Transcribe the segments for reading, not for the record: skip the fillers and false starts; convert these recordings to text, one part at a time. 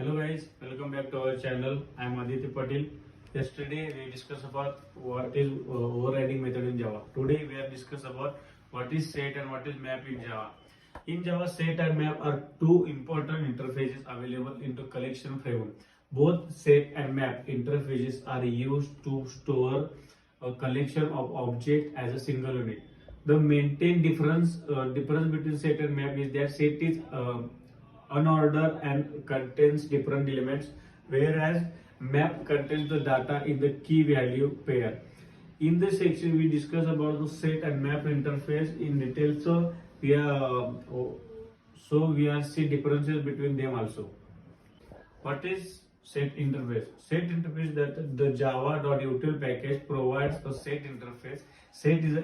Hello guys, welcome back to our channel. I am Aditya Patil. Yesterday we discussed about what is overriding method in Java. Today we are discuss about what is set and what is map in Java. In Java, set and map are two important interfaces available into collection framework. Both set and map interfaces are used to store a collection of objects as a single unit. The main difference between set and map is that set is unordered and contains different elements, whereas map contains the data in the key value pair. In this section, we discuss about the set and map interface in detail. We are see differences between them also. What is set interface? Set interface that the java.util package provides a set interface. Set is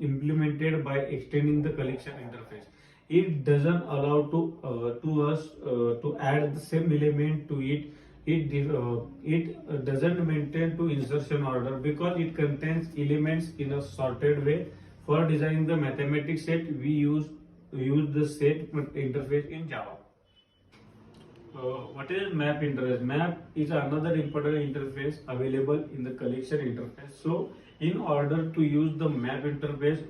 implemented by extending the collection interface. It doesn't allow to us to add the same element to it. It doesn't maintain to insertion order because it contains elements in a sorted way. For designing the mathematics set, we use the set interface in Java. What is map interface? Map is another important interface available in the collection interface. So, in order to use the map interface,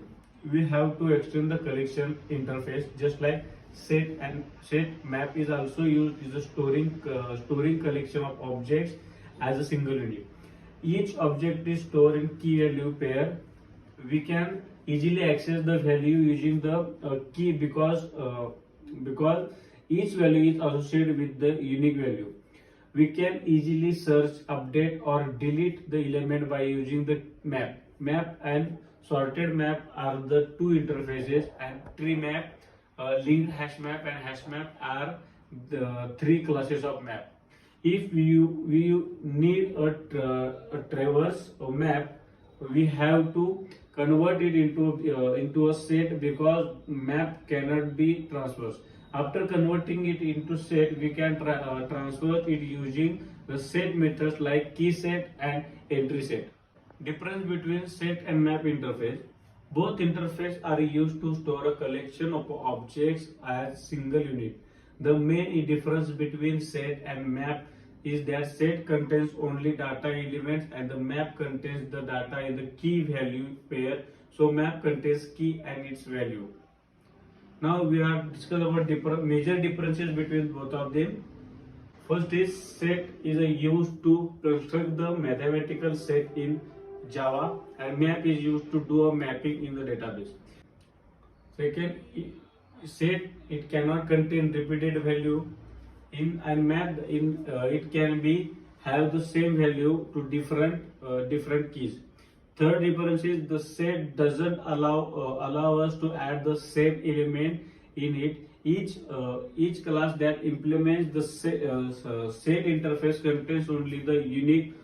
we have to extend the collection interface, just like set. And set map is also used is a storing collection of objects as a single unit. Each object is stored in key value pair. We can easily access the value using the key because each value is associated with the unique value. We can easily search, update or delete the element by using the map. Map and sorted map are the two interfaces, and tree map, linked hash map and hash map are the three classes of map. If we need a traverse map, we have to convert it into a set because map cannot be transversed. After converting it into set, we can transfer it using the set methods like key set and entry set. Difference between set and map interface. Both interfaces are used to store a collection of objects as single unit. The main difference between set and map is that set contains only data elements and the map contains the data in the key value pair. So map contains key and its value. Now we are discussing about major differences between both of them. First is set is used to construct the mathematical set in Java, and map is used to do a mapping in the database. Second, set it cannot contain repeated value in, and map it can be have the same value to different keys. Third difference is the set doesn't allow us to add the same element in it. Each class that implements the set interface contains only the unique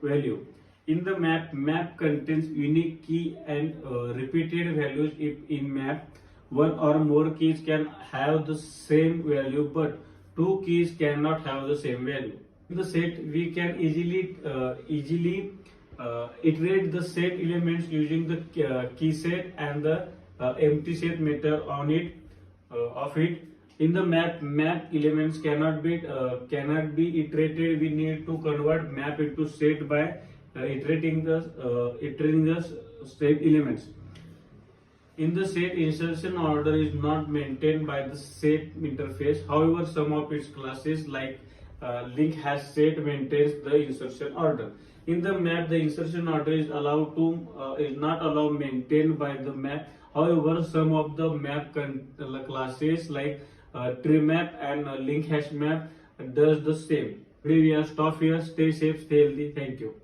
value. In the map contains unique key and repeated values. If in map, one or more keys can have the same value, but two keys cannot have the same value. In the set, we can easily iterate the set elements using the key set and the empty set method on it of it. In the map elements cannot be iterated. We need to convert map into set by iterating the set elements. In the set, insertion order is not maintained by the set interface. However, some of its classes like link hash set maintains the insertion order. In the map, the insertion order is not allowed maintained by the map. However, some of the map classes like tree map and link hash map does the same. We are stop here. Stay safe, stay healthy. Thank you.